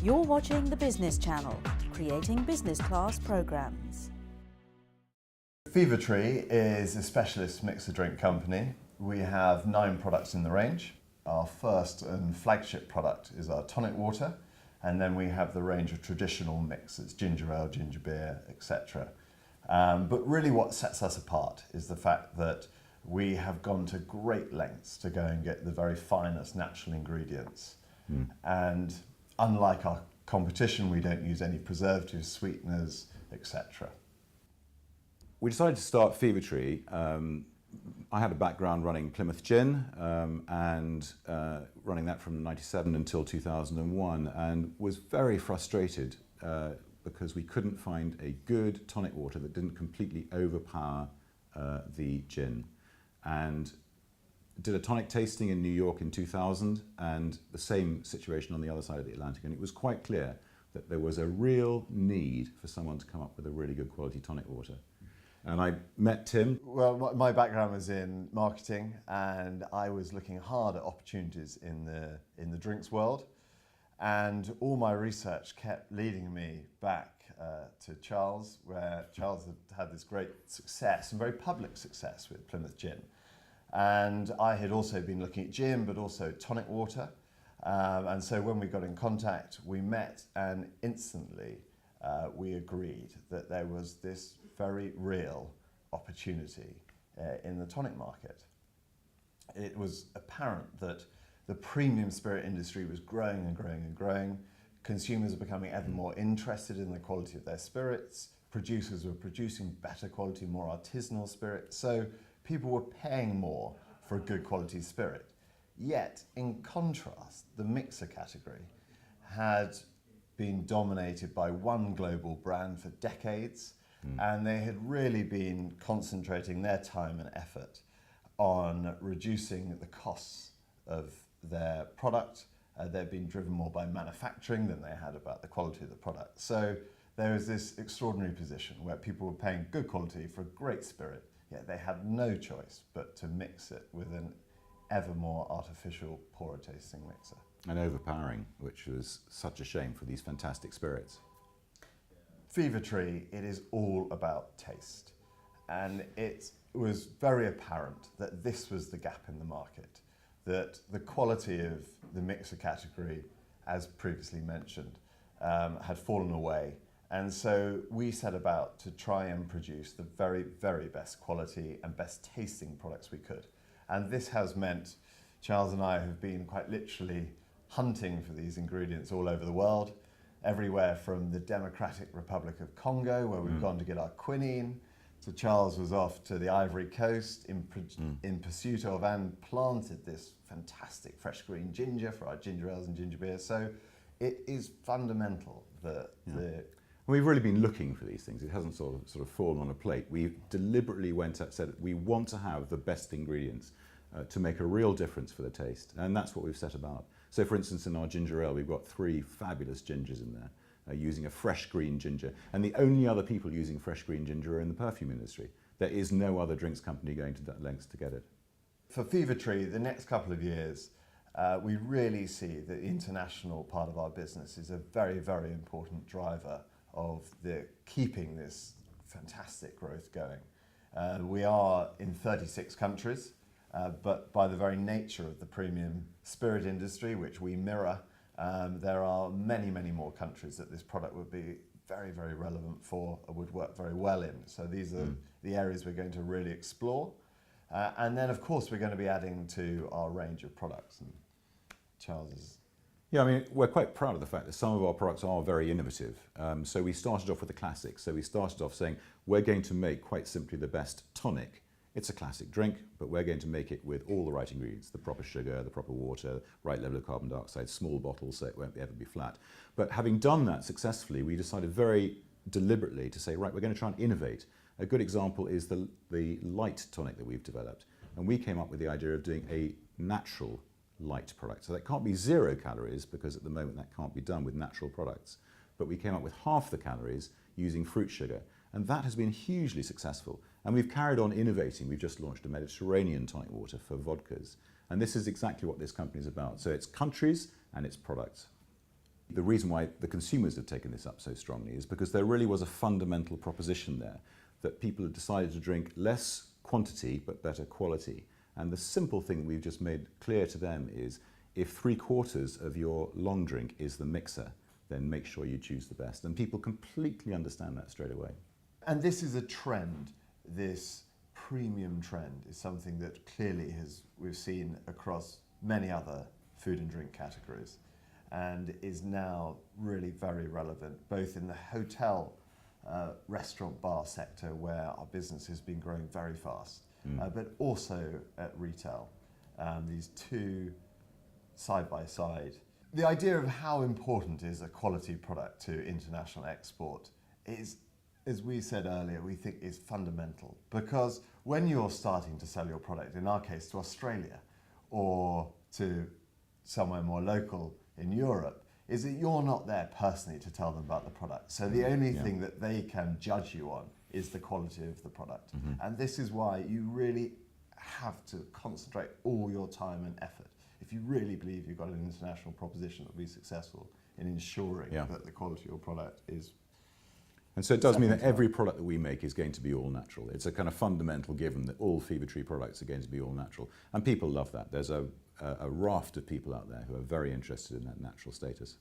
You're watching the Business Channel, creating business class programs. FeverTree is a specialist mixer drink company. We have 9 products in the range. Our first and flagship product is our tonic water, and then we have the range of traditional mixers, ginger ale, ginger beer, etc. But really what sets us apart is the fact that we have gone to great lengths to go and get the very finest natural ingredients. And unlike our competition, we don't use any preservatives, sweeteners, etc. We decided to start FeverTree. I had a background running Plymouth Gin and running that from 97 until 2001, and was very frustrated because we couldn't find a good tonic water that didn't completely overpower the gin. And did a tonic tasting in New York in 2000, and the same situation on the other side of the Atlantic, and it was quite clear that there was a real need for someone to come up with a really good quality tonic water. And I met Tim. Well, my background was in marketing, and I was looking hard at opportunities in the drinks world. And all my research kept leading me back to Charles, where Charles had this great success, and very public success, with Plymouth Gin. And I had also been looking at gin, but also tonic water. And so when we got in contact, we met, and instantly we agreed that there was this very real opportunity in the tonic market. It was apparent that the premium spirit industry was growing and growing and growing. Consumers are becoming ever more interested in the quality of their spirits. Producers were producing better quality, more artisanal spirits. So people were paying more for a good quality spirit. Yet, in contrast, the mixer category had been dominated by one global brand for decades, and they had really been concentrating their time and effort on reducing the costs of their product. They'd been driven more by manufacturing than they had about the quality of the product. So there was this extraordinary position where people were paying good quality for a great spirit, yet they had no choice but to mix it with an ever more artificial, poorer tasting mixer. And overpowering, which was such a shame for these fantastic spirits. FeverTree, it is all about taste. And it was very apparent that this was the gap in the market, that the quality of the mixer category, as previously mentioned, had fallen away. And so we set about to try and produce the very, very best quality and best tasting products we could. And this has meant Charles and I have been quite literally hunting for these ingredients all over the world, everywhere from the Democratic Republic of Congo, where we've gone to get our quinine, so Charles was off to the Ivory Coast in pursuit of and planted this fantastic fresh green ginger for our ginger ales and ginger beer. So it is fundamental that We've really been looking for these things. It hasn't sort of fallen on a plate. We deliberately said we want to have the best ingredients to make a real difference for the taste, and that's what we've set about. So for instance, in our ginger ale, we've got 3 fabulous gingers in there, using a fresh green ginger, and the only other people using fresh green ginger are in the perfume industry. There is no other drinks company going to that lengths to get it. For FeverTree, the next couple of years, we really see the international part of our business is a very, very important driver of keeping this fantastic growth going. We are in 36 countries, but by the very nature of the premium spirit industry, which we mirror, there are many, many more countries that this product would be very, very relevant for, or would work very well in. So these are the areas we're going to really explore. And then, of course, we're going to be adding to our range of products. And Charles is... Yeah, I mean, we're quite proud of the fact that some of our products are very innovative. So we started off with the classics. So we started off saying, we're going to make quite simply the best tonic. It's a classic drink, but we're going to make it with all the right ingredients, the proper sugar, the proper water, right level of carbon dioxide, small bottles so it won't ever be flat. But having done that successfully, we decided very deliberately to say, right, we're going to try and innovate. A good example is the light tonic that we've developed. And we came up with the idea of doing a natural light product. So that can't be 0 calories, because at the moment that can't be done with natural products. But we came up with half the calories using fruit sugar. And that has been hugely successful. And we've carried on innovating. We've just launched a Mediterranean tonic water for vodkas. And this is exactly what this company is about. So it's countries and it's products. The reason why the consumers have taken this up so strongly is because there really was a fundamental proposition there that people had decided to drink less quantity but better quality. And the simple thing we've just made clear to them is if 3/4 of your long drink is the mixer, then make sure you choose the best. And people completely understand that straight away. And this is a trend, this premium trend is something that clearly we've seen across many other food and drink categories and is now really very relevant, both in the hotel, restaurant, bar sector where our business has been growing very fast, but also at retail. These two side by side. The idea of how important is a quality product to international export is, as we said earlier, we think is fundamental, because when you're starting to sell your product, in our case to Australia or to somewhere more local in Europe, is that you're not there personally to tell them about the product. So the only thing that they can judge you on is the quality of the product. And this is why you really have to concentrate all your time and effort if you really believe you've got an international proposition that will be successful in ensuring that the quality of your product is. And so it does mean that every product that we make is going to be all natural. It's a kind of fundamental given that all FeverTree products are going to be all natural. And people love that. There's a raft of people out there who are very interested in that natural status.